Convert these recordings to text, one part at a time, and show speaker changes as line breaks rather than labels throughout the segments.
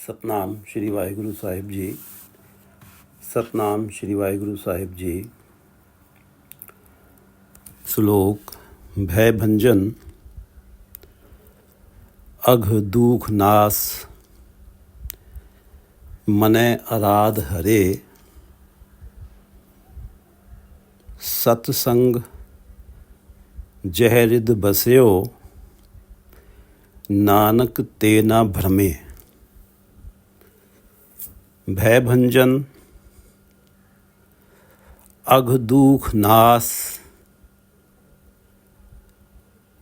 ਸਤਨਾਮ ਸ਼੍ਰੀ ਵਾਹਿਗੁਰੂ ਸਾਹਿਬ ਜੀ। ਸਤਨਾਮ ਸ਼੍ਰੀ ਵਾਹਿਗੁਰੂ ਸਾਹਿਬ ਜੀ। ਸ਼ਲੋਕ। ਭੈ ਭੰਜਨ ਅਘ ਦੂਖ ਨਾਸ, ਮਨੈ ਅਰਾਧ ਹਰੇ। ਸਤ ਸੰਗ ਜਹ ਰਿਦ ਬਸਿਓ, ਨਾਨਕ ਤੇ ਨਾ ਭ੍ਰਮੇ। ਭੈ ਭੰਜਨ ਅਘ ਦੂਖ ਨਾਸ,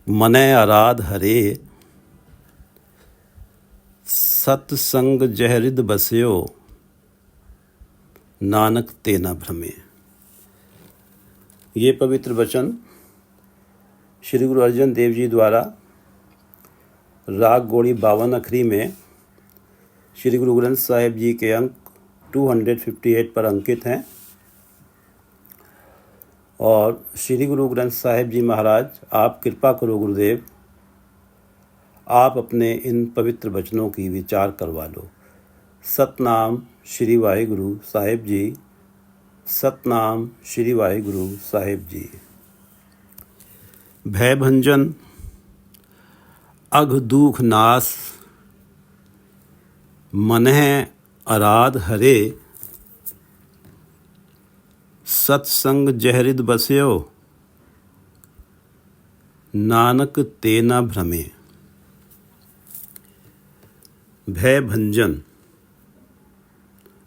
ਮਨੈ ਅਰਾਧ ਹਰੇ। सत संग जह रिद बस्यो, नानक ते न भ्रमे। ये पवित्र वचन श्री गुरु अर्जन देव जी द्वारा राग गौड़ी 52 अखरी में श्री गुरु ग्रंथ साहिब जी के अंक 258 पर अंकित हैं। और श्री गुरु ग्रंथ साहिब जी महाराज, आप कृपा करो गुरुदेव, आप अपने इन पवित्र वचनों की विचार करवा लो। सतनाम श्री वाहिगुरु साहिब जी। सतनाम श्री वाहिगुरु साहिब जी। भय भंजन अघ दूख नास, मनह अराध हरे। सत्संग जहरिद बस्यो, नानक ते न भ्रमे। भय भंजन,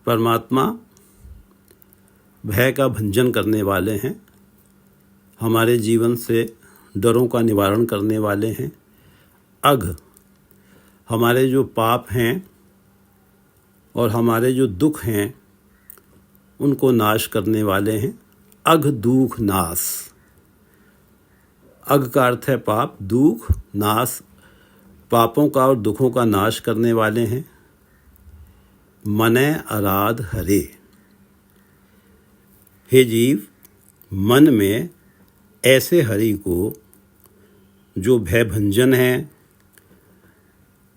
परमात्मा भय का भंजन करने वाले हैं, हमारे जीवन से डरों का निवारण करने वाले हैं। अघ, हमारे जो पाप हैं और हमारे जो दुख हैं उनको नाश करने वाले हैं। अघ दूख नास, अघ का अर्थ है पाप, दुख, नाश पापों का और दुखों का नाश करने वाले हैं। मनै अराध हरे। हे जीव, मन में ऐसे हरि को जो भय भंजन है,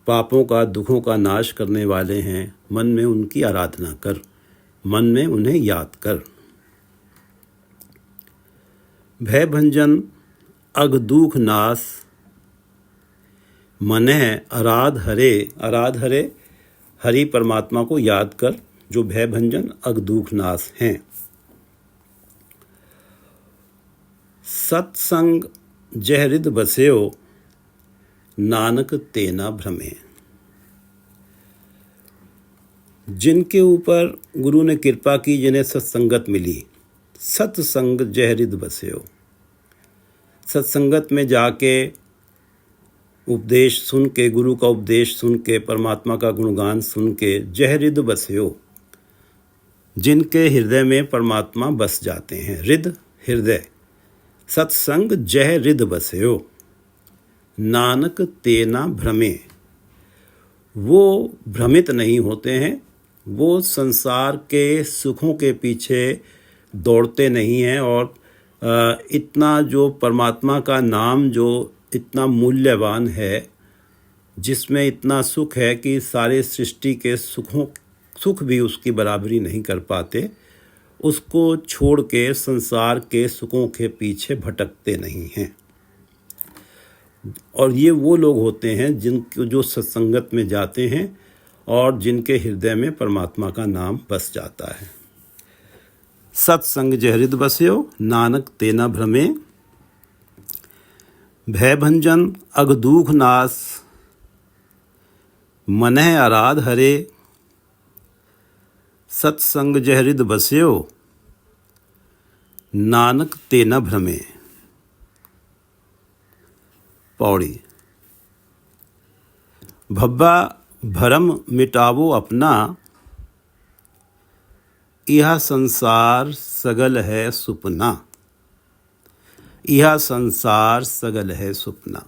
पापों का दुखों का नाश करने वाले हैं, मन में उनकी आराधना कर, मन में उन्हें याद कर। भय भंजन अघ दूख नास, मनह अराध हरे। अराध हरे, हरि परमात्मा को याद कर जो भय भंजन अघ दूख नाश हैं। सत्संग जह रिद बस्यो, नानक ते न भ्रमे। जिनके ऊपर गुरु ने कृपा की, जिन्हें सत्संगत मिली, सत्संग जह रिद बस्यो, सत्संगत में जाके उपदेश सुन के, गुरु का उपदेश सुन के, परमात्मा का गुणगान सुन के, जह रिद बस्यो, जिनके हृदय में परमात्मा बस जाते हैं। रिद हृदय, सत्संग जह रिद बस्यो, नानक ते ना भ्रमे। वो भ्रमित नहीं होते हैं, वो संसार के सुखों के पीछे दौड़ते नहीं हैं। और इतना जो परमात्मा का नाम जो इतना मूल्यवान है, जिसमें इतना सुख है कि सारे सृष्टि के सुख भी उसकी बराबरी नहीं कर पाते, उसको छोड़ के संसार के सुखों के पीछे भटकते नहीं हैं। और ये वो लोग होते हैं जिनको जो सत्संगत में जाते हैं और जिनके हृदय में परमात्मा का नाम बस जाता है। सत्संग जह रिद बस्यो, नानक ते न भ्रमे। भय भंजन अघ दूख नास, मनह अराध हरे। सत्संग जह रिद बस्यो, नानक ते न भ्रमे। पौड़ी। भब्बा भरम मिटावो अपना, यह संसार सगल है सुपना। यह संसार सगल है सुपना।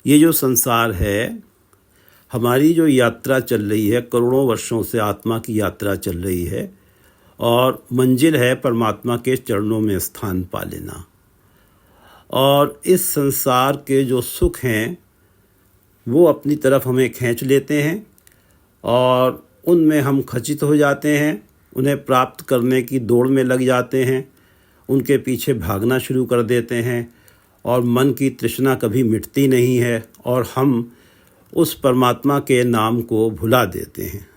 ये जो संसार है, हमारी जो यात्रा चल रही है, करोड़ों वर्षों से आत्मा की यात्रा चल रही है, और मंजिल है परमात्मा के चरणों में स्थान पा लेना। और इस संसार के जो सुख हैं वो अपनी तरफ हमें खींच लेते हैं, और उनमें हम खचित हो जाते हैं, उन्हें प्राप्त करने की दौड़ में लग जाते हैं, उनके पीछे भागना शुरू कर देते हैं और मन की तृष्णा कभी मिटती नहीं है और हम उस परमात्मा के नाम को भुला देते हैं।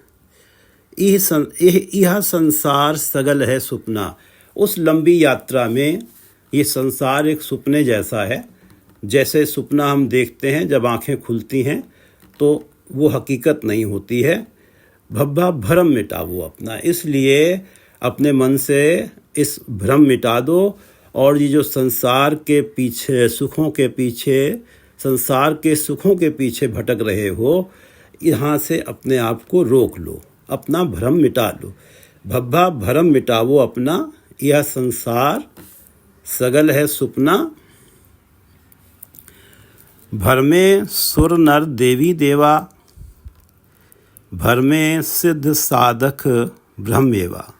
यह संसार सगल है सुपना। उस लंबी यात्रा में ये संसार एक सुपने जैसा है। जैसे सुपना हम देखते हैं, जब आंखें खुलती हैं तो वो हकीकत नहीं होती है। भब्बा भ्रम मिटाओ अपना, इसलिए अपने मन से इस भ्रम मिटा दो और ये जो संसार के पीछे सुखों के पीछे संसार के सुखों के पीछे भटक रहे हो, यहाँ से अपने आप को रोक लो, अपना भ्रम मिटा लो। भब्बा भ्रम मिटाओ अपना, यह संसार सगल है सुपना। भर में सुर नर देवी देवा, भर में सिद्ध साधक ब्रह्मेवा।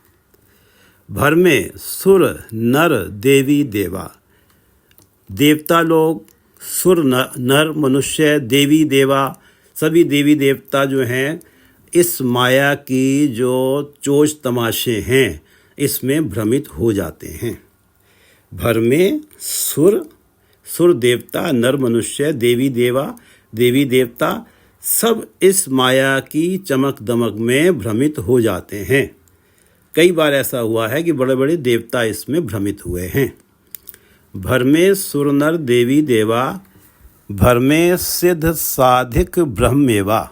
भर में सुर नर देवी देवा, देवता लोग, सुर नर मनुष्य, देवी देवा, सभी देवी देवता जो हैं इस माया की जो चोच तमाशे हैं इसमें भ्रमित हो जाते हैं। भर में सुर देवता, नर मनुष्य, देवी देवता सब इस माया की चमक दमक में भ्रमित हो जाते हैं। कई बार ऐसा हुआ है कि बड़े बड़े देवता इसमें भ्रमित हुए हैं। भर में सुर नर देवी देवा, भर में सिद्ध साधिक ब्रह्मेवा।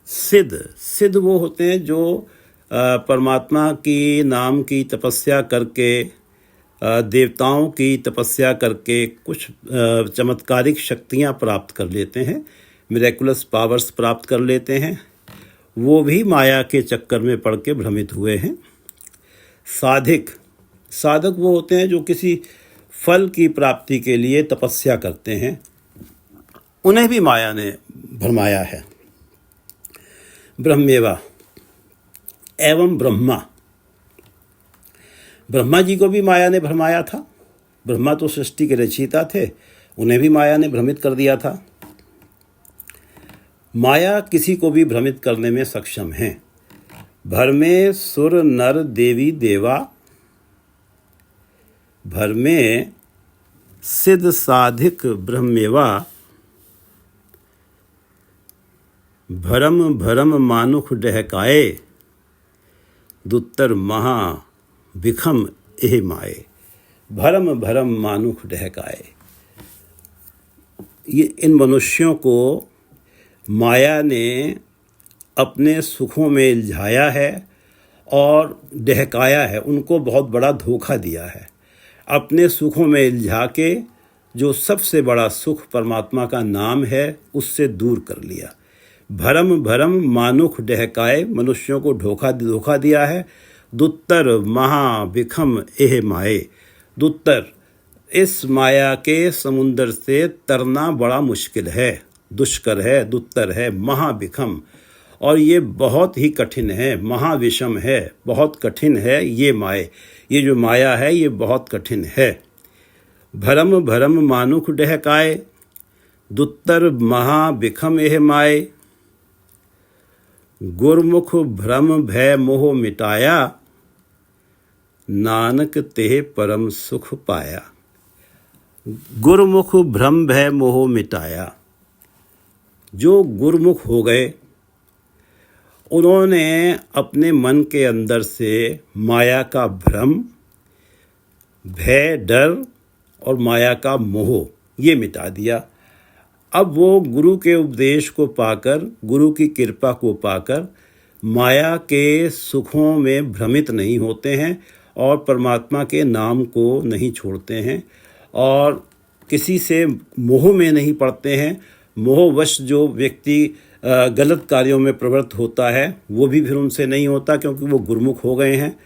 सिद्ध वो होते हैं जो परमात्मा की नाम की तपस्या करके, देवताओं की तपस्या करके कुछ चमत्कारिक शक्तियाँ प्राप्त कर लेते हैं, मिरेकुलस पावर्स प्राप्त कर लेते हैं। वो भी माया के चक्कर में पड़ के भ्रमित हुए हैं। साधक वो होते हैं जो किसी फल की प्राप्ति के लिए तपस्या करते हैं, उन्हें भी माया ने भरमाया है। ब्रह्मेवा एवं ब्रह्मा जी को भी माया ने भरमाया था। ब्रह्मा तो सृष्टि के रचयिता थे, उन्हें भी माया ने भ्रमित कर दिया था। माया किसी को भी भ्रमित करने में सक्षम है। भर में सुर नर देवी देवा, भर में सिद्ध साधिक ब्रह्मेवा। भरम मानुख डहकाए, दुत्तर महा बिखम एह माए। भरम मानुख डहकाए। ये इन मनुष्यों को माया ने अपने सुखों में उलझाया है और डहकाया है, उनको बहुत बड़ा धोखा दिया है। अपने सुखों में उलझा के जो सबसे बड़ा सुख परमात्मा का नाम है उससे दूर कर लिया। भरम मानुख डहकाए, मनुष्यों को धोखा दिया है। दुत्तर महा बिखम एह माए। दुत्तर, इस माया के समुंदर से तरना बड़ा मुश्किल है, दुष्कर है, दुत्तर है, महाविखम, और ये बहुत ही कठिन है। महाविषम है, बहुत कठिन है ये माए। ये जो माया है ये बहुत कठिन है। भरम मानुख डहकाए, दुत्तर महाविखम एह माए। गुरमुख भ्रम भय मोह मिटाया, नानक तेह परम सुख पाया। गुरमुख भ्रम भय मोह मिटाया। जो गुरमुख हो गए उन्होंने अपने मन के अंदर से माया का भ्रम, भय, डर और माया का मोह ये मिटा दिया। अब वो गुरु के उपदेश को पाकर, गुरु की कृपा को पाकर माया के सुखों में भ्रमित नहीं होते हैं और परमात्मा के नाम को नहीं छोड़ते हैं और किसी से मोह में नहीं पड़ते हैं। मोहवश जो व्यक्ति गलत कार्यों में प्रवृत्त होता है वो भी फिर उनसे नहीं होता, क्योंकि वो गुरमुख हो गए हैं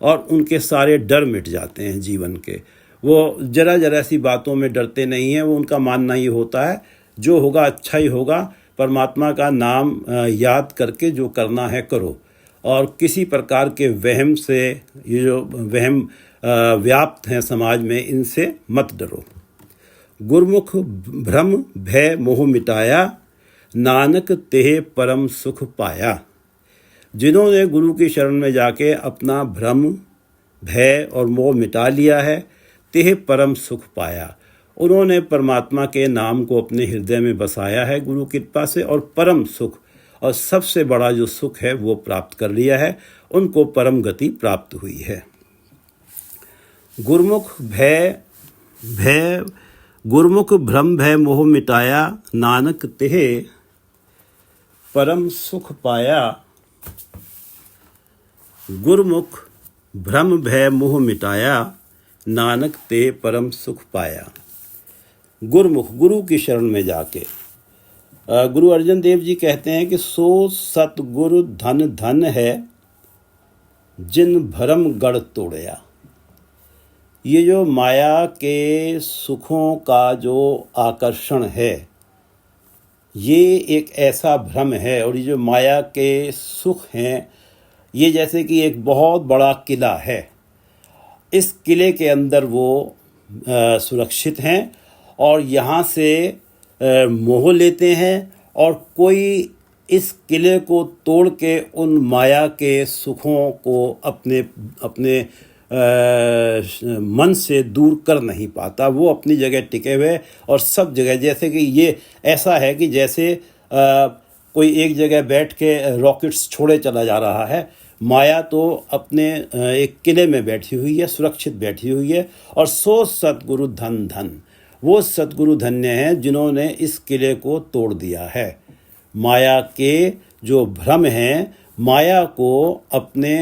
और उनके सारे डर मिट जाते हैं जीवन के। वो जरा सी बातों में डरते नहीं हैं। वो उनका मानना ये होता है जो होगा अच्छा ही होगा, परमात्मा का नाम याद करके जो करना है करो, और किसी प्रकार के वहम से, ये जो वहम व्याप्त हैं समाज में, इनसे मत डरो। गुरमुख भ्रम भय मोह मिटाया, नानक तेह परम सुख पाया। जिन्होंने गुरु की शरण में जाके अपना भ्रम, भय और मोह मिटा लिया है, तेह परम सुख पाया। उन्होंने परमात्मा के नाम को अपने हृदय में बसाया है गुरु की कृपा से, और परम सुख और सबसे बड़ा जो सुख है वो प्राप्त कर लिया है। उनको परम गति प्राप्त हुई है। गुरुमुख भ्रम भय मोह मिटाया, नानक तेह परम सुख पाया। गुरुमुख भ्रम भय मोह मिटाया, नानक ते परम सुख पाया। गुरुमुख, गुरु की शरण में जाके गुरु अर्जन देव जी कहते हैं कि सो सतगुरु धन धन है, जिन भरम गढ़ तोड़या। ये जो माया के सुखों का जो आकर्षण है, ये एक ऐसा भ्रम है। और ये जो माया के सुख हैं, ये जैसे कि एक बहुत बड़ा किला है। इस किले के अंदर वो सुरक्षित हैं और यहाँ से मोह लेते हैं, और कोई इस किले को तोड़ के उन माया के सुखों को अपने मन से दूर कर नहीं पाता। वो अपनी जगह टिके हुए, और सब जगह जैसे कि ये ऐसा है कि जैसे कोई एक जगह बैठ के रॉकेट्स छोड़े चला जा रहा है। माया तो अपने एक किले में बैठी हुई है, सुरक्षित बैठी हुई है। और सो सतगुरु धन धन, वो सतगुरु धन्य हैं जिन्होंने इस किले को तोड़ दिया है। माया के जो भ्रम हैं, माया को अपने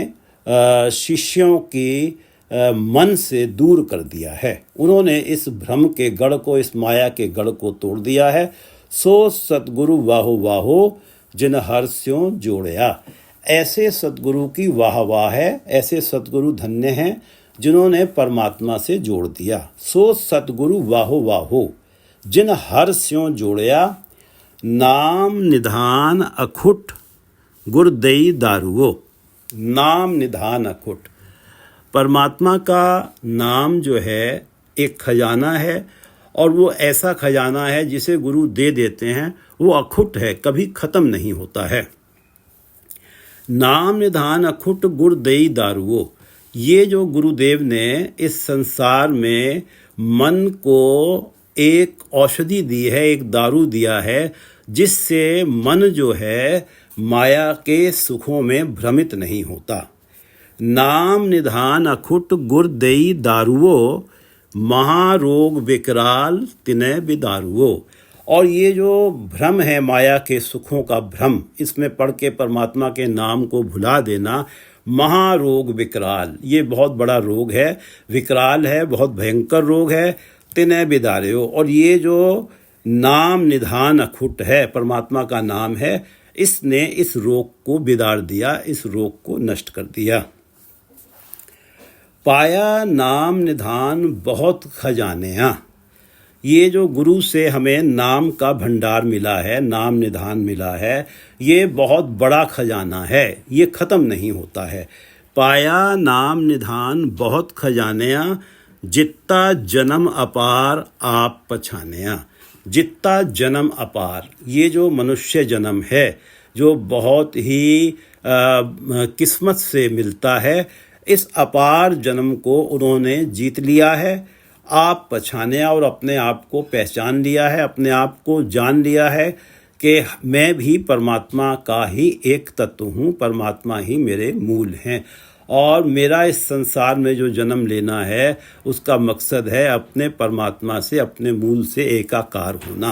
शिष्यों की मन से दूर कर दिया है। उन्होंने इस भ्रम के गढ़ को, इस माया के गढ़ को तोड़ दिया है। सो सतगुरु वाहो वाहो, जिन हर स्यों जोड़या। ऐसे सतगुरु की वाह वाह है, ऐसे सतगुरु धन्य हैं जिन्होंने परमात्मा से जोड़ दिया। सो सतगुरु वाहो वाहो, जिन हर स्यों जोड़या। नाम निधान अखुट, गुरदई दारुओ। नाम निधान अखुट, परमात्मा का नाम जो है एक खजाना है, और वो ऐसा खजाना है जिसे गुरु दे देते हैं, वो अखुट है, कभी ख़त्म नहीं होता है। नाम निधान अखुट गुरदई दारुओ। ये जो गुरुदेव ने इस संसार में मन को एक औषधि दी है, एक दारू दिया है, जिससे मन जो है माया के सुखों में भ्रमित नहीं होता। नाम निधान अखुट गुरदई दारुओ, महारोग विकराल तिनय बिदारुओ। और ये जो भ्रम है, माया के सुखों का भ्रम, इसमें पढ़ के परमात्मा के नाम को भुला देना, महारोग विकराल, ये बहुत बड़ा रोग है, विकराल है, बहुत भयंकर रोग है। तिनय बिदारियो, और ये जो नाम निधान अखुट है, परमात्मा का नाम है, इसने इस रोग को बिदार दिया, इस रोग को नष्ट कर दिया। पाया नाम निधान बहुत खजानियाँ। ये जो गुरु से हमें नाम का भंडार मिला है, नाम निधान मिला है, ये बहुत बड़ा खजाना है, ये ख़त्म नहीं होता है। पाया नाम निधान बहुत खजानियाँ, जित्ता जन्म अपार आप पछानियाँ। जित्ता जन्म अपार, ये जो मनुष्य जन्म है, जो बहुत ही किस्मत से मिलता है, इस अपार जन्म को उन्होंने जीत लिया है। आप पछाने, और अपने आप को पहचान लिया है, अपने आप को जान लिया है कि मैं भी परमात्मा का ही एक तत्व हूँ, परमात्मा ही मेरे मूल हैं, और मेरा इस संसार में जो जन्म लेना है उसका मकसद है अपने परमात्मा से, अपने मूल से एकाकार होना।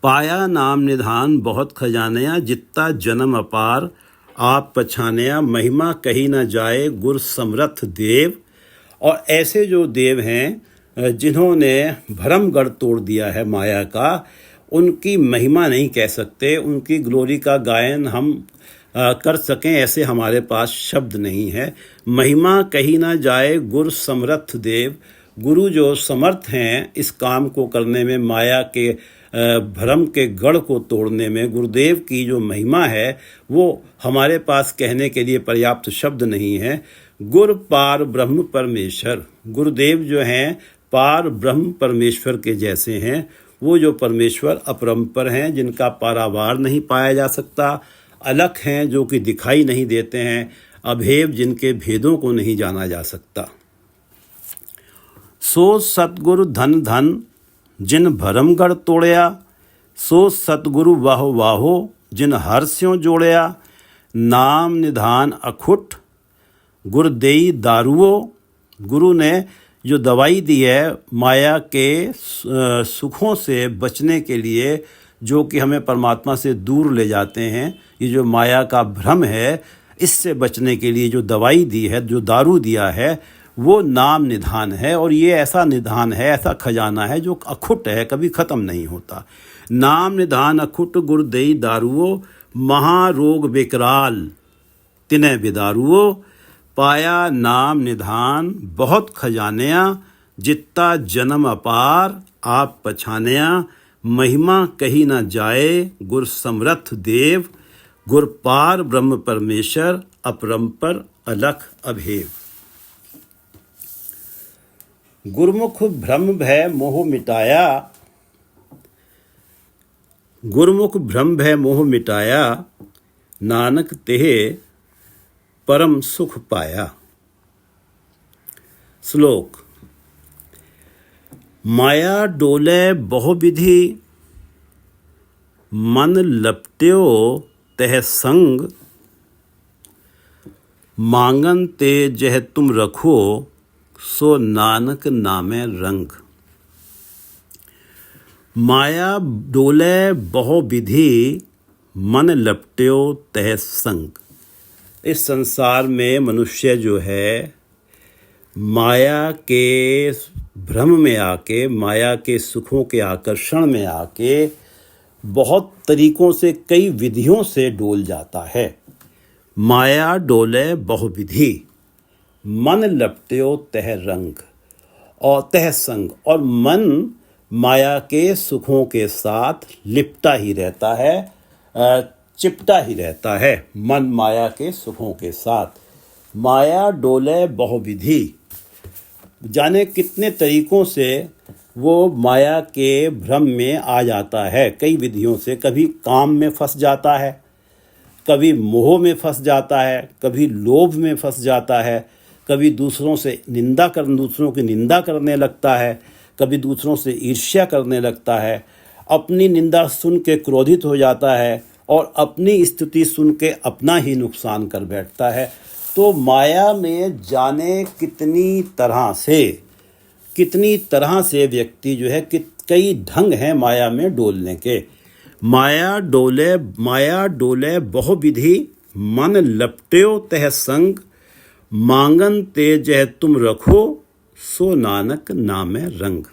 पाया नाम निधान बहुत खजानियाँ, जित्ता जन्म अपार आप पछानियाँ। महिमा कही न जाए गुर समर्थ देव। और ऐसे जो देव हैं जिन्होंने भ्रमगढ़ तोड़ दिया है माया का, उनकी महिमा नहीं कह सकते, उनकी ग्लोरी का गायन हम कर सकें ऐसे हमारे पास शब्द नहीं है। महिमा कही ना जाए गुर समर्थ देव। गुरु जो समर्थ हैं इस काम को करने में, माया के भ्रम के गढ़ को तोड़ने में, गुरुदेव की जो महिमा है वो हमारे पास कहने के लिए पर्याप्त शब्द नहीं है। गुर पार ब्रह्म परमेश्वर, गुरुदेव जो हैं पार ब्रह्म परमेश्वर के जैसे हैं। वो जो परमेश्वर अपरंपर हैं, जिनका पारावार नहीं पाया जा सकता, अलख हैं जो कि दिखाई नहीं देते हैं, अभेद जिनके भेदों को नहीं जाना जा सकता। सो सतगुरु धन धन जिन भरमगढ़ तोड़या, सो सतगुरु वाहो वाहो जिन हर स्यों जोड़या। नाम निधान अखुट गुरदेई दारुओ, गुरु ने जो दवाई दी है माया के सुखों से बचने के लिए, जो कि हमें परमात्मा से दूर ले जाते हैं, ये जो माया का भ्रम है, इससे बचने के लिए जो दवाई दी है, जो दारू दिया है, वो नाम निधान है। और ये ऐसा निधान है, ऐसा खजाना है जो अखुट है, कभी ख़त्म नहीं होता। नाम निधान अखुट गुरदेई दारुओ, महारोग विकराल तिने बिदारुओ। पाया नाम निधान बहुत खजानिया, जित्ता जन्म अपार आप पछानिया। महिमा कही न जाए गुर समर्थ देव, गुर पार ब्रह्म परमेश्वर अपरंपर अलख अभेद। गुरमुख भ्रम भय मोह मिटाया, गुरमुख भ्रम भय मोह मिटाया, नानक तेह परम सुख पाया। श्लोक। माया डोले बहुविधि, मन लपट्यो तह संग। मांगन ते जह तुम रखो, सो नानक नामे रंग। माया डोले बहुविधि, मन लपट्यो तह संग। इस संसार में मनुष्य जो है माया के भ्रम में आके, माया के सुखों के आकर्षण में आके बहुत तरीकों से, कई विधियों से डोल जाता है। माया डोले बहुविधि, मन लपट्यो तह रंग और तह संग। और मन माया के सुखों के साथ लिपटा ही रहता है, चिपटा ही रहता है, मन माया के सुखों के साथ। माया डोले बहुविधि, जाने कितने तरीकों से वो माया के भ्रम में आ जाता है, कई विधियों से। कभी काम में फंस जाता है, कभी मोह में फंस जाता है, कभी लोभ में फंस जाता है, कभी दूसरों की निंदा करने लगता है, कभी दूसरों से ईर्ष्या करने लगता है, अपनी निंदा सुन के क्रोधित हो जाता है और अपनी स्तुति सुन के अपना ही नुकसान कर बैठता है। तो माया में जाने कितनी तरह से व्यक्ति जो है, कई ढंग हैं माया में डोलने के। माया डोले बहुविधि, मन लपट्यो तह संग। मांगन ते जह तुम रखो, सो नानक नामे रंग।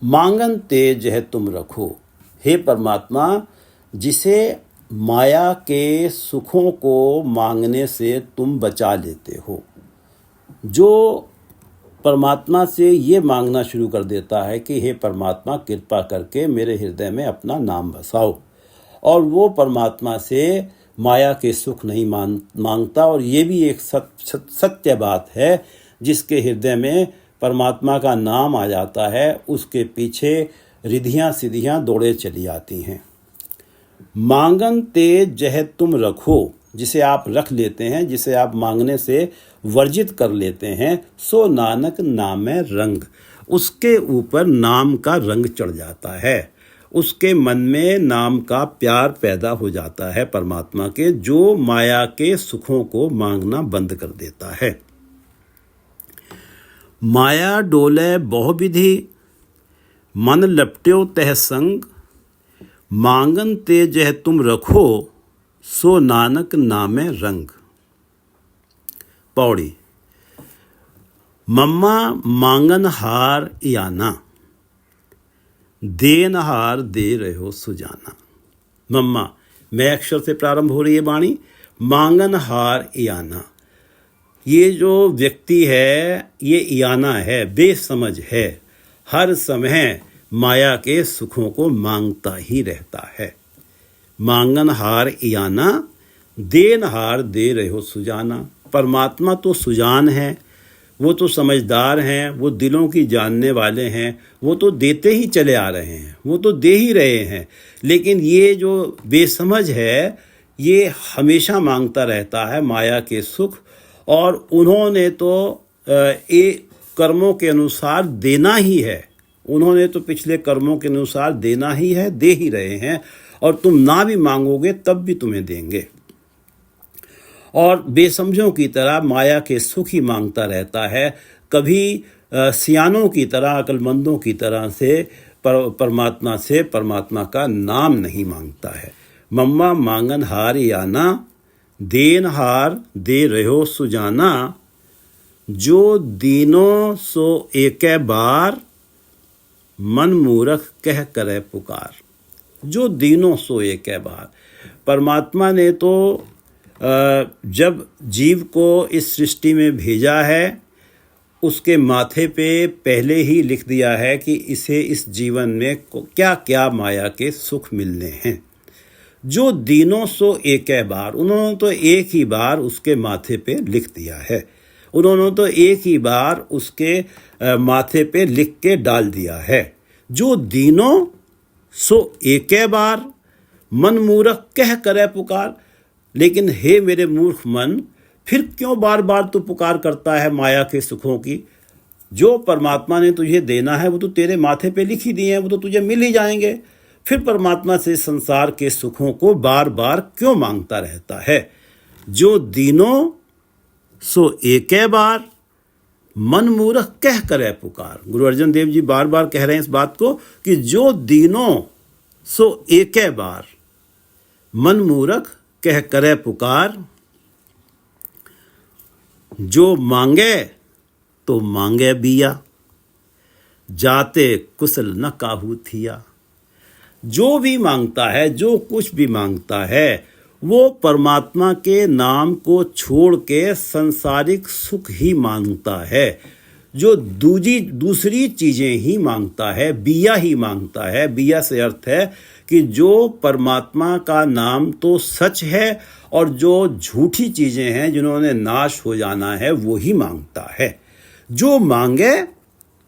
मांगन ते जह तुम रखो, हे परमात्मा, जिसे माया के सुखों को मांगने से तुम बचा लेते हो। जो परमात्मा से ये मांगना शुरू कर देता है कि हे परमात्मा, कृपा करके मेरे हृदय में अपना नाम बसाओ, और वो परमात्मा से माया के सुख नहीं मांगता। और ये भी एक सत्य बात है, जिसके हृदय में परमात्मा का नाम आ जाता है, उसके पीछे रिधियाँ सिद्धियाँ दौड़े चली आती हैं। मांगन ते जह तुम रखो, जिसे आप रख लेते हैं, जिसे आप मांगने से वर्जित कर लेते हैं, सो नानक नामे रंग। उसके ऊपर नाम का रंग चढ़ जाता है, उसके मन में नाम का प्यार पैदा हो जाता है परमात्मा के, जो माया के सुखों को मांगना बंद कर देता है। माया डोले बहुविधि, मन लपट्यो तह संग। मांगन ते जह तुम रखो, सो नानक नामे रंग। पौड़ी। मम्मा मांगन हार याना, देन हार दे रहो सुजाना। मम्मा, मैं अक्षर से प्रारंभ हो रही है वाणी। मांगन हार याना, ये जो व्यक्ति है, ये याना है, बेसमझ है, हर समय माया के सुखों को मांगता ही रहता है। मांगन हार याना, देन हार दे रहो सुजाना। परमात्मा तो सुजान है, वो तो समझदार हैं, वो दिलों की जानने वाले हैं, वो तो देते ही चले आ रहे हैं, वो तो दे ही रहे हैं। लेकिन ये जो बेसमझ है, ये हमेशा मांगता रहता है माया के सुख, और उन्होंने तो कर्मों के अनुसार देना ही है। उन्होंने तो पिछले कर्मों के अनुसार देना ही है, दे ही रहे हैं, और तुम ना भी मांगोगे तब भी तुम्हें देंगे। और बेसमझों की तरह माया के सुख ही मांगता रहता है, कभी सियानों की तरह, अक्लमंदों की तरह से परमात्मा का नाम नहीं मांगता है। मम्मा मांगन हार याना, देन हार दे रहो सुजाना, जो दीनों सो एकै बार, मन मूरख कह करे पुकार। जो दीनों सो एकै बार, परमात्मा ने तो जब जीव को इस सृष्टि में भेजा है, उसके माथे पे पहले ही लिख दिया है कि इसे इस जीवन में क्या क्या माया के सुख मिलने हैं। जो दीनों सो एकै बार, उन्होंने तो एक ही बार उसके माथे पे लिख दिया है। उन्होंने तो एक ही बार उसके माथे पे लिख के डाल दिया है। जो दीनों सो एकै बार, मन मूरख कह करे पुकार। लेकिन हे मेरे मूर्ख मन, फिर क्यों बार बार तू पुकार करता है माया के सुखों की? जो परमात्मा ने तुझे देना है वो तो तेरे माथे पे लिख ही दिए हैं, वो तो तुझे मिल ही जाएंगे। फिर परमात्मा से संसार के सुखों को बार बार क्यों मांगता रहता है? जो दीनों सो एकै बार, मन मूरख कह करे पुकार। गुरु अर्जन देव जी बार बार कह रहे हैं इस बात को कि जो दीनों सो एकै बार, मन मूरख कह करे पुकार। जो मांगे तो मांगे बिया, जाते कुशल न काहू थिया। जो भी मांगता है, जो कुछ भी मांगता है, वो परमात्मा के नाम को छोड़ के संसारिक सुख ही मांगता है। जो दूसरी चीज़ें ही मांगता है, बिया ही मांगता है। बिया से अर्थ है कि जो परमात्मा का नाम तो सच है, और जो झूठी चीज़ें हैं जिन्होंने नाश हो जाना है, वो ही मांगता है। जो मांगे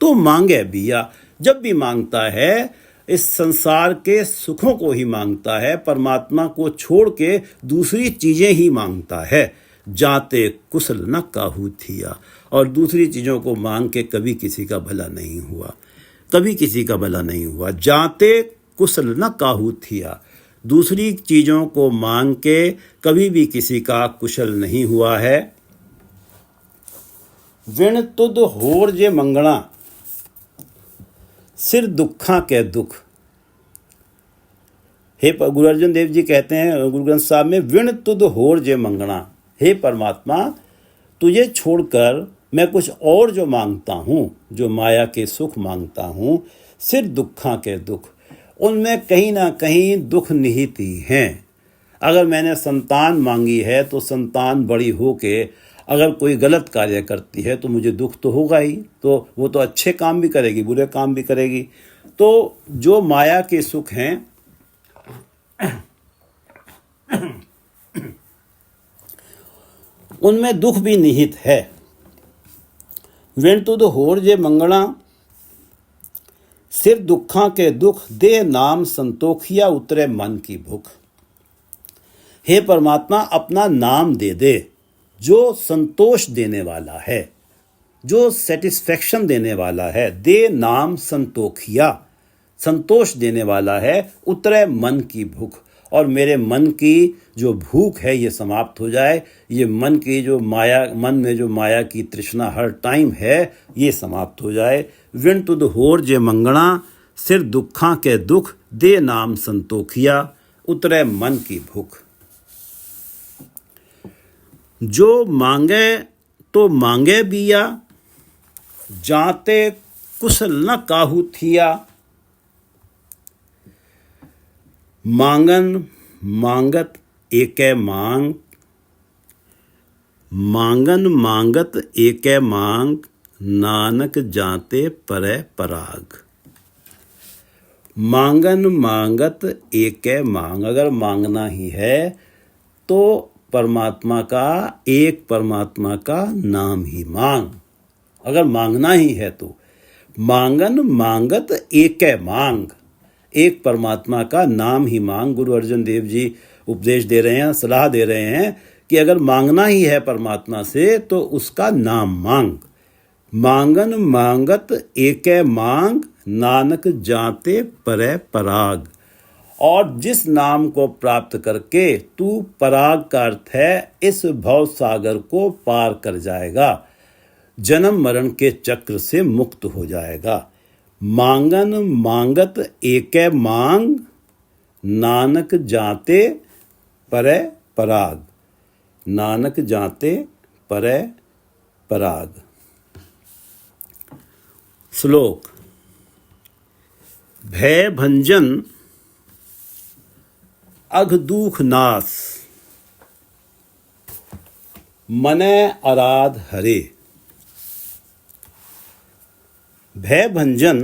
तो मांगे बिया। जब भी मांगता है इस संसार के सुखों को ही मांगता है, परमात्मा को छोड़ के दूसरी चीज़ें ही मांगता है। जाते कुशल न काहू थिया, और दूसरी चीज़ों को मांग के कभी किसी का भला नहीं हुआ, कभी किसी का भला नहीं हुआ। जाते कुशल न काहू थिया, दूसरी चीज़ों को मांग के कभी भी किसी का कुशल नहीं हुआ है। विण तुद होर जे मंगणा, सिर दुखा के दुख। हे गुरु अर्जन देव जी कहते हैं गुरु ग्रंथ साहब में, विण तुद होर जे मंगणा। हे परमात्मा, तुझे छोड़कर मैं कुछ और जो मांगता हूँ, जो माया के सुख मांगता हूँ, सिर दुखा के दुख, उनमें कहीं ना कहीं दुख निहित ही हैं। अगर मैंने संतान मांगी है तो संतान बड़ी हो के अगर कोई गलत कार्य करती है तो मुझे दुख तो होगा ही। तो वो तो अच्छे काम भी करेगी, बुरे काम भी करेगी। तो जो माया के सुख हैं उनमें दुख भी निहित है। विण तुद होर जे मंगणा, सिर दुखा के दुख, दे नाम संतोखिया उतरे मन की भूख। हे परमात्मा, अपना नाम दे दे जो संतोष देने वाला है, जो सेटिस्फैक्शन देने वाला है। दे नाम संतोखिया, संतोष देने वाला है। उतरे मन की भूख, और मेरे मन की जो भूख है ये समाप्त हो जाए। ये मन की जो माया, मन में जो माया की तृष्णा हर टाइम है, ये समाप्त हो जाए। विण तुद होर जे मंगणा, सिर दुखा के दुख, दे नाम संतोखिया उतरे मन की भूख। जो मांगे तो मांगे बिया, जाते कुशल न काहू थिया। मांगन मांगत एकै मांग, मांगन मांगत एकै मांग, नानक जाते परै पराग। मांगन मांगत एकै मांग, अगर मांगना ही है तो परमात्मा का, एक परमात्मा का नाम ही मांग। अगर मांगना ही है तो। मांगन मांगत एकै मांग, एक परमात्मा का नाम ही मांग। गुरु अर्जन देव जी उपदेश दे रहे हैं, सलाह दे रहे हैं कि अगर मांगना ही है परमात्मा से तो उसका नाम मांग। मांगन मांगत एकै मांग, नानक जाते परै पराग। और जिस नाम को प्राप्त करके तू, पराग का अर्थ है इस भव सागर को पार कर जाएगा, जन्म मरण के चक्र से मुक्त हो जाएगा। मांगन मांगत एकै मांग, नानक जाते परै पराग। नानक जाते परै पराग। श्लोक। भय भंजन अघ दुख नाश, मनै आराध हरे। भय भंजन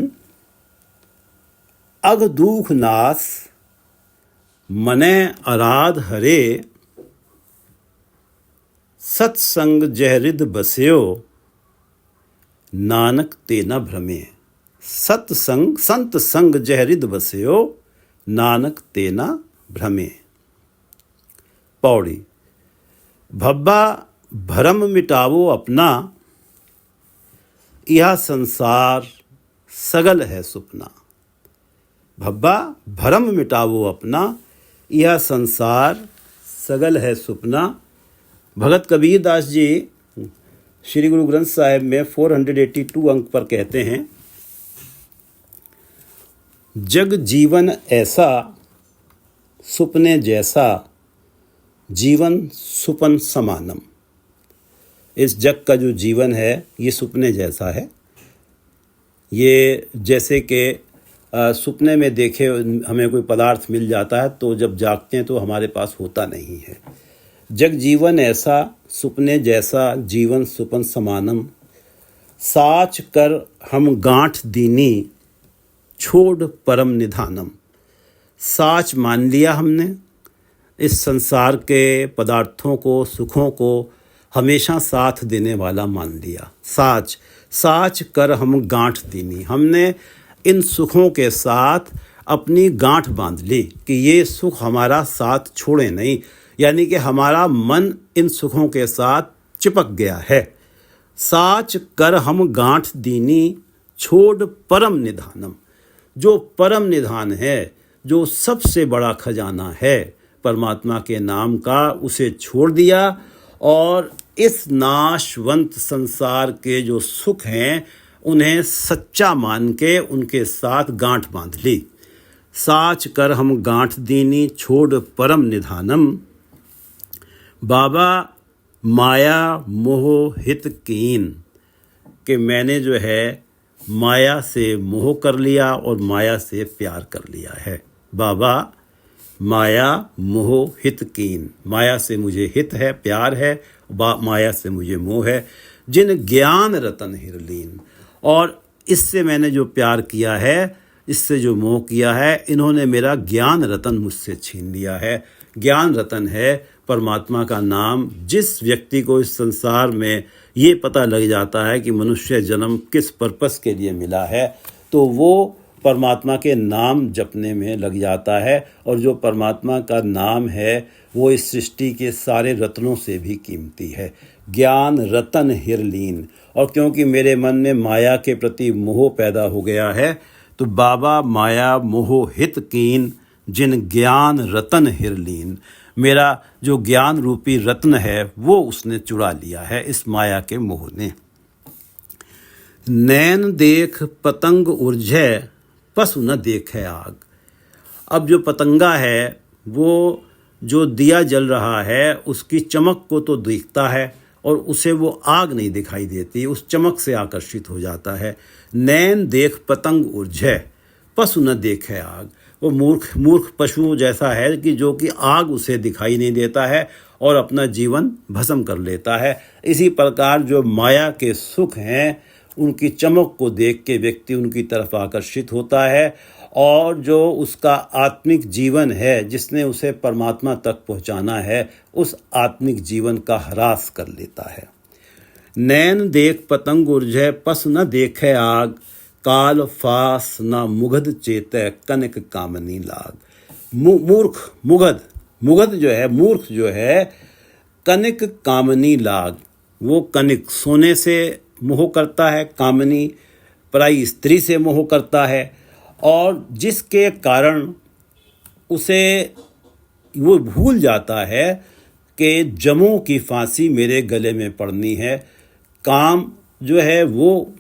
अघ दुख नाश, मनै आराध हरे। सत्संग जह हृद बस्यो, नानक ते न भ्रमे। सत्संग संत संग जह हृद बस्यो, नानक ते न भ्रमे। पौड़ी। भब्बा भरम मिटावो अपना, यह संसार सगल है सुपना। भब्बा भरम मिटावो अपना, यह संसार सगल है सुपना। भगत कबीर दास जी श्री गुरु ग्रंथ साहिब में 482 अंक पर कहते हैं, जग जीवन ऐसा सुपने जैसा, जीवन सुपन समानम। इस जग का जो जीवन है ये सुपने जैसा है। ये जैसे कि सुपने में देखे हमें कोई पदार्थ मिल जाता है तो जब जागते हैं तो हमारे पास होता नहीं है। जग जीवन ऐसा सुपने जैसा, जीवन सुपन समानम। साच कर हम गांठ दीनी, छोड़ परम निधानम। साच मान लिया हमने, इस संसार के पदार्थों को, सुखों को हमेशा साथ देने वाला मान लिया। साच, साच कर हम गांठ दीनी, हमने इन सुखों के साथ अपनी गांठ बांध ली कि ये सुख हमारा साथ छोड़े नहीं, यानी कि हमारा मन इन सुखों के साथ चिपक गया है। साच कर हम गांठ दीनी, छोड़ परम निधानम। जो परम निधान है, जो सबसे बड़ा खजाना है परमात्मा के नाम का, उसे छोड़ दिया और इस नाशवंत संसार के जो सुख हैं उन्हें सच्चा मान के उनके साथ गांठ बांध ली। साच कर हम गांठ दीनी, छोड़ परम निधानम। बाबा माया मोह हित कीन, कि मैंने जो है माया से मोह कर लिया और माया से प्यार कर लिया है। बाबा माया मोह हित कीन, माया से मुझे हित है, प्यार है, माया से मुझे मोह है। जिन ज्ञान रतन हिरलीन, और इससे मैंने जो प्यार किया है, इससे जो मोह किया है, इन्होंने मेरा ज्ञान रतन मुझसे छीन लिया है। ज्ञान रतन है परमात्मा का नाम। जिस व्यक्ति को इस संसार में ये पता लग जाता है कि मनुष्य जन्म किस पर्पस के लिए मिला है, तो वो परमात्मा के नाम जपने में लग जाता है। और जो परमात्मा का नाम है वो इस सृष्टि के सारे रत्नों से भी कीमती है। ज्ञान रतन हिरलीन। और क्योंकि मेरे मन में माया के प्रति मोह पैदा हो गया है, तो बाबा माया मोह हित कीन, जिन ज्ञान रतन हिरलीन, मेरा जो ज्ञान रूपी रत्न है वो उसने चुरा लिया है इस माया के मोह ने। नैन देख पतंग उर्झै, पशु न देखे आग। अब जो पतंगा है वो जो दिया जल रहा है उसकी चमक को तो देखता है और उसे वो आग नहीं दिखाई देती, उस चमक से आकर्षित हो जाता है। नैन देख पतंग उर्झै, पशु न देखे आग। वो मूर्ख पशु जैसा है कि जो कि आग उसे दिखाई नहीं देता है और अपना जीवन भस्म कर लेता है। इसी प्रकार जो माया के सुख हैं उनकी चमक को देख के व्यक्ति उनकी तरफ आकर्षित होता है, और जो उसका आत्मिक जीवन है जिसने उसे परमात्मा तक पहुंचाना है, उस आत्मिक जीवन का ह्रास कर लेता है। नैन देख पतंग उर्जय पस न देखे आग, काल फास न मुगध चेतै कनक कामनी लाग। मूर्ख मुगध, मुगध जो है, मूर्ख जो है, कनक कामनी लाग, वो कनक सोने से मोह करता है, कामनी पराई स्त्री से मोह करता है, और जिसके कारण उसे वो भूल जाता है कि जमों की फांसी मेरे गले में पड़नी है। काम जो है वो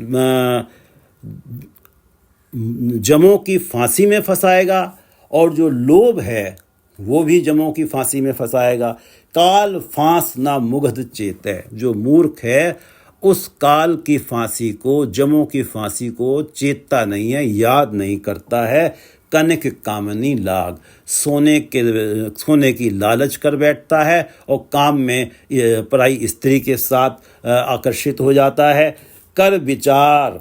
जमों की फांसी में फंसाएगा, और जो लोभ है वो भी जमों की फांसी में फंसाएगा। काल फांस ना मुगध चेतै, जो मूर्ख है उस काल की फांसी को, जमों की फांसी को चेतता नहीं है, याद नहीं करता है। कनक कामनी लाग, सोने की लालच कर बैठता है और काम में पराई स्त्री के साथ आकर्षित हो जाता है। कर विचार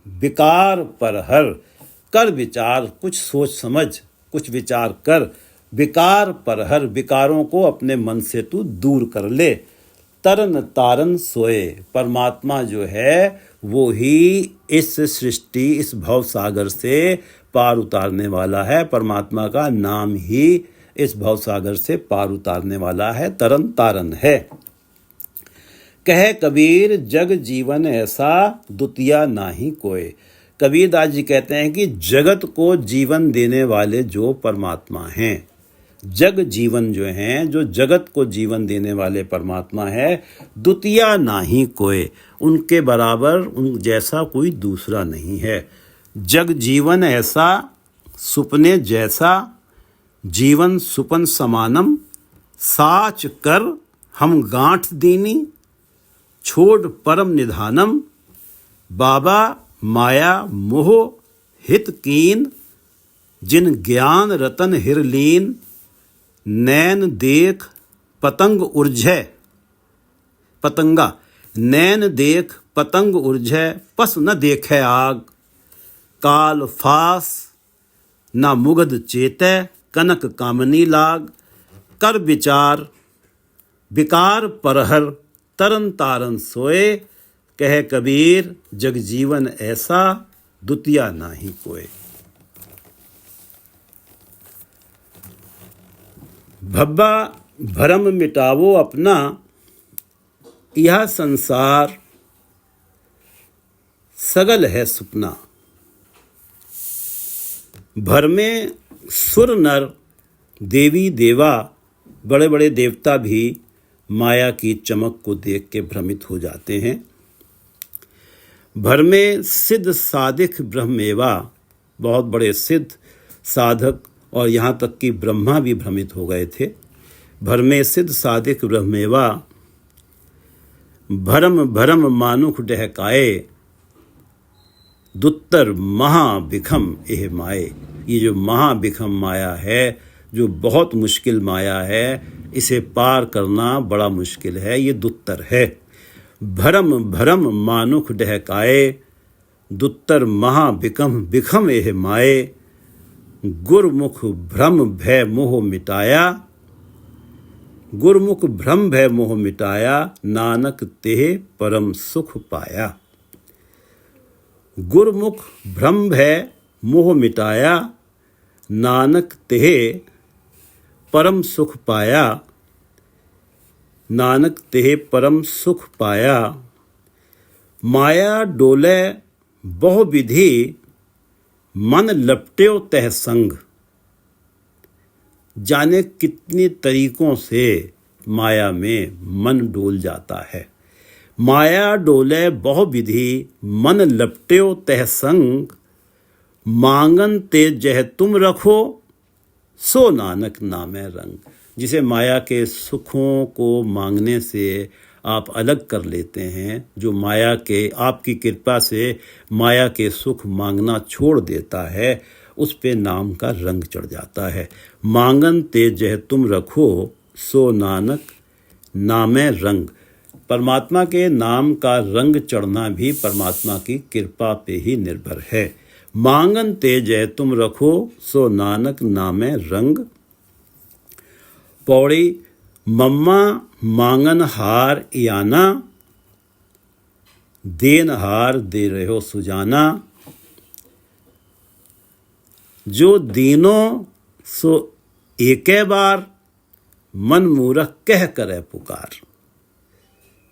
विकार पर हर, कर विचार, कुछ सोच समझ, कुछ विचार कर, विकार पर हर, विकारों को अपने मन से तू दूर कर ले। तरन तारन सोए, परमात्मा जो है वो ही इस सृष्टि, इस भव सागर से पार उतारने वाला है। परमात्मा का नाम ही इस भव सागर से पार उतारने वाला है, तरन तारन है। कहे कबीर जग जीवन ऐसा दुतिया नाही कोय। कबीर दास जी कहते हैं कि जगत को जीवन देने वाले जो परमात्मा हैं, जग जीवन जो हैं, जो जगत को जीवन देने वाले परमात्मा है, दुतिया नाही कोय, उनके बराबर, उन जैसा कोई दूसरा नहीं है। जग जीवन ऐसा सुपने जैसा, जीवन सुपन समानम, साच कर हम गांठ दीनी, छोड़ परम निधानम, बाबा माया मोह हित कीन, जिन ज्ञान रतन हिरलीन, नैन देख पतंग उर्जय, पतंगा, नैन देख पतंग उर्जय पस न देखे आग, काल फास ना मुगध चेतै कनक कामनी लाग। कर विचार विकार परहर, तरन तारन सोए, कहे कबीर जग जीवन ऐसा दुतिया नाही कोय। भब्बा भरम मिटावो अपना, यह संसार सगल है सुपना। भर में सुर नर देवी देवा, बड़े बड़े देवता भी माया की चमक को देख के भ्रमित हो जाते हैं। भर में सिद्ध साधिक ब्रह्मेवा, बहुत बड़े सिद्ध साधक और यहाँ तक कि ब्रह्मा भी भ्रमित हो गए थे। भर में सिद्ध साधिक ब्रह्मेवा, भरम भरम मानुख डहकाए, दुत्तर महाबिखम एह माए। ये जो महाबिखम माया है, जो बहुत मुश्किल माया है, इसे पार करना बड़ा मुश्किल है, ये दुत्तर है। भरम भरम मानुख डहकाए, दुत्तर महाबिखम बिखम एह माए, गुरमुख भ्रम भय मोह मिटाया, गुरमुख भ्रम भय मोह मिटाया, नानक तेह परम सुख पाया। गुरमुख भ्रम भय मोह मिटाया, नानक तेह परम सुख पाया, नानक तेह परम सुख पाया। माया डोले बहु विधि, मन लपट्यो तह संग। जाने कितने तरीकों से माया में मन डोल जाता है। माया डोले बहु विधि, मन लपट्यो तह संग, मांगन ते जह तुम रखो, सो नानक नामे रंग। जिसे माया के सुखों को मांगने से आप अलग कर लेते हैं, जो माया के, आपकी कृपा से माया के सुख मांगना छोड़ देता है, उस पे नाम का रंग चढ़ जाता है। मांगन ते जह तुम रखो, सो नानक नामे रंग। परमात्मा के नाम का रंग चढ़ना भी परमात्मा की कृपा पे ही निर्भर है। मांगन ते जय तुम रखो, सो नानक नामे रंग। पौड़ी, मम्मा मांगन हार याना, देनहार दे रहे हो सुजाना। जो दीनो सो एकै बार, मन मूरख कह करे पुकार।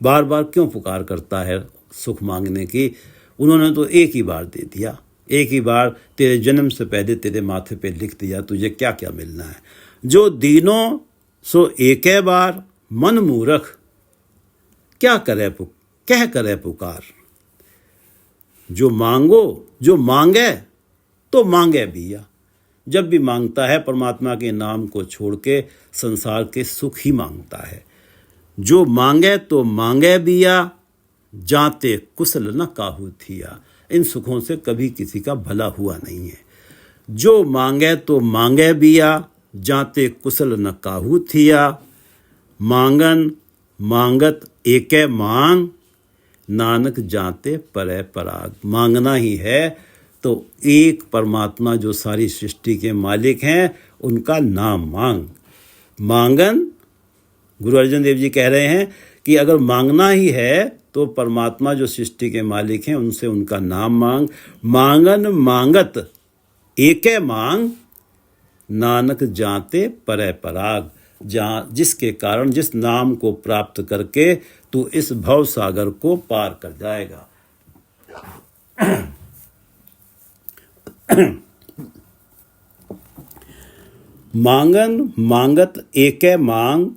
बार बार क्यों पुकार करता है सुख मांगने की? उन्होंने तो एक ही बार दे दिया, एक ही बार तेरे जन्म से पहले तेरे माथे पे लिख दिया तुझे क्या क्या मिलना है। जो दीनो सो एकै बार, मन मूरख क्या करे कह करे पुकार। जो मांगो, जो मांगे तो मांगे बिया। जब भी मांगता है परमात्मा के नाम को छोड़ के संसार के सुख ही मांगता है। जो मांगे तो मांगे बिया, जाते कुशल न काहू थिया। इन सुखों से कभी किसी का भला हुआ नहीं है। जो मांगे तो मांगे बिया, जाते कुशल न काहू थिया। मांगन मांगत एकै मांग, नानक जाते परै पराग। मांगना ही है तो एक परमात्मा जो सारी सृष्टि के मालिक हैं उनका नाम मांग। मांगन, गुरु अर्जन देव जी कह रहे हैं कि अगर मांगना ही है तो परमात्मा जो सृष्टि के मालिक हैं उनसे उनका नाम मांग। मांगन मांगत एकै मांग, नानक जाते परै पराग। जहाँ जिसके कारण, जिस नाम को प्राप्त करके तू इस भव सागर को पार कर जाएगा। मांगन मांगत एकै मांग,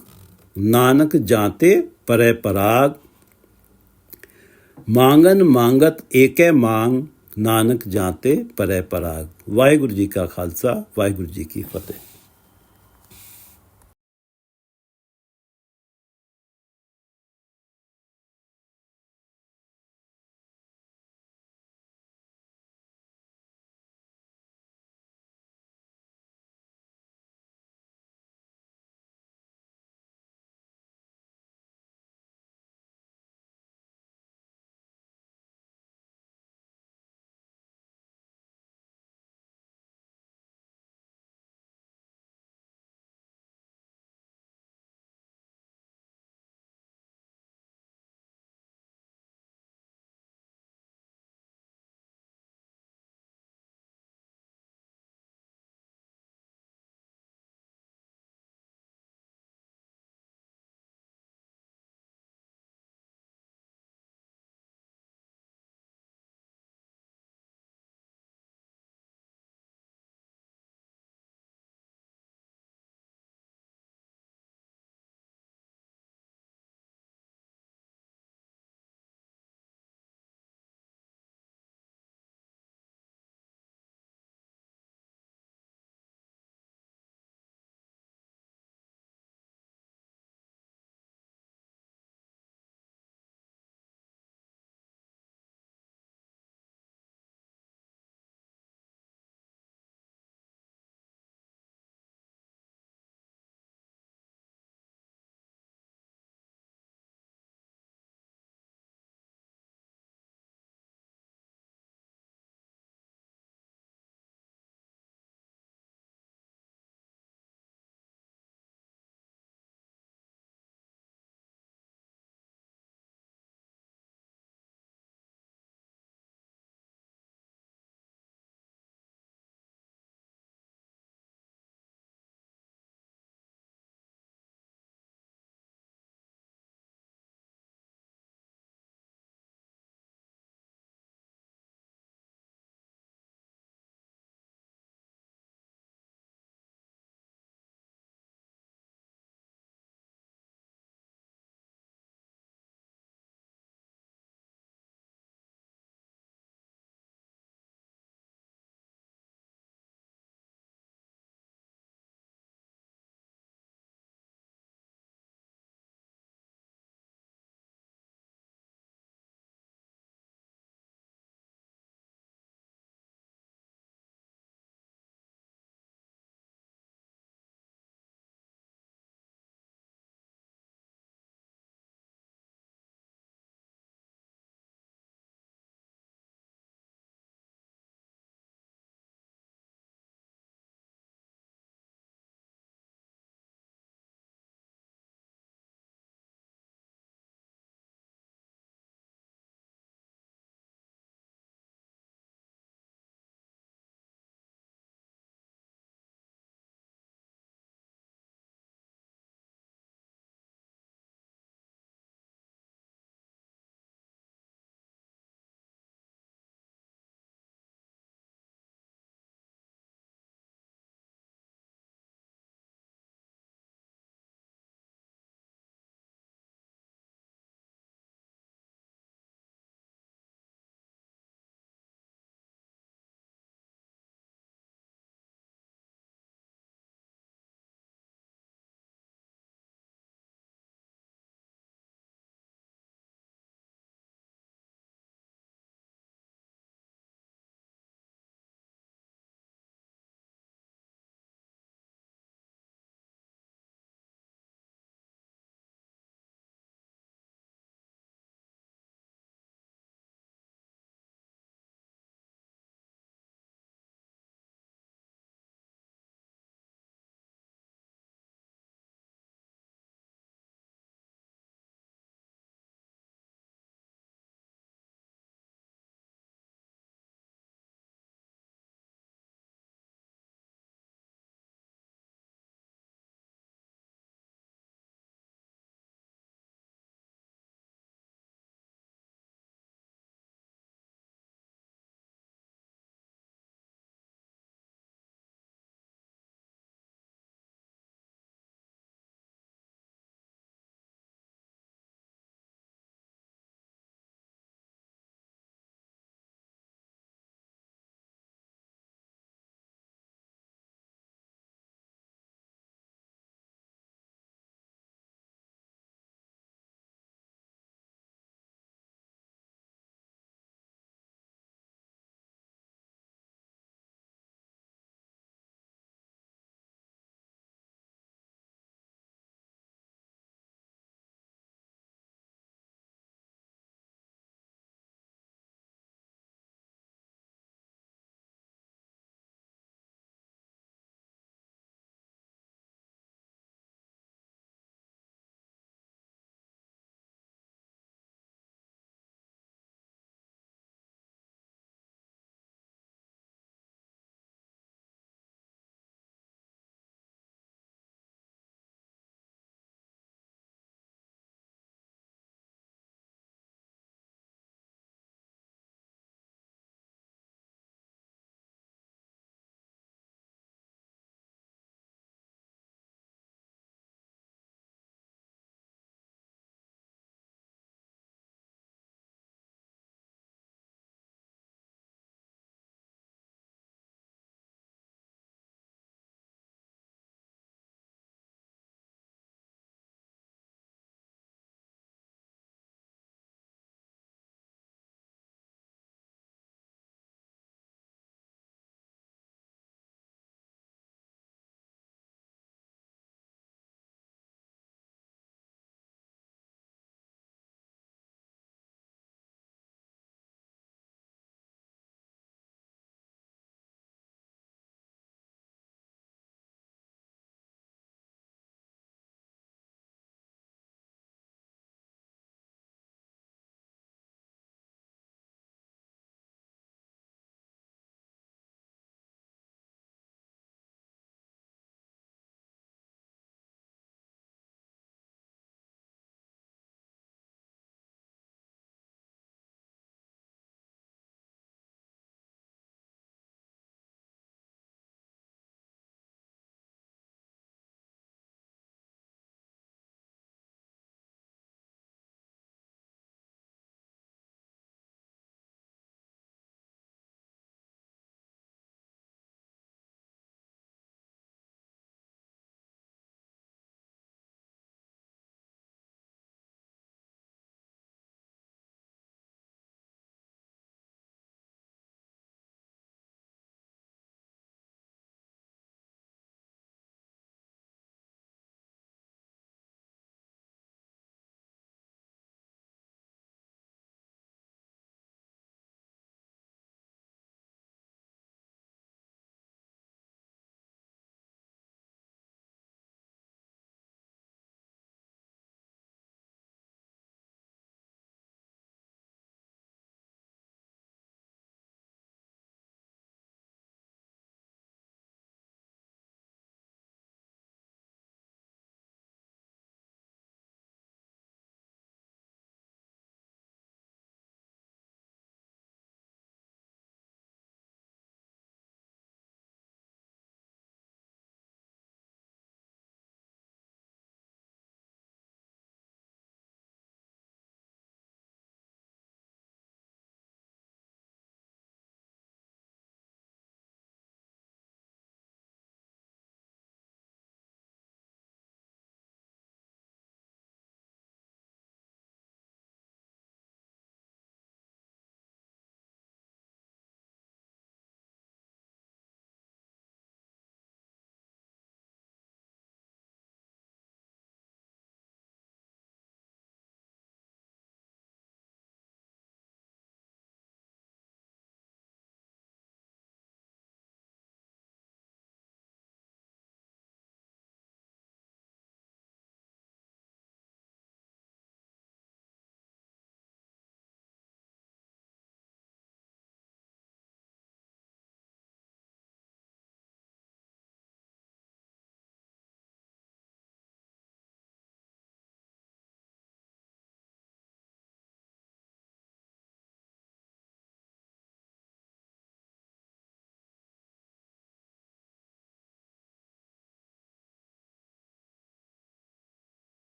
नानक जाते परै पराग। मांगन मांगत एकै मांग, नानक जाते परै पराग। वाहिगुरु जी का खालसा, वाहिगुरु जी की फतेह।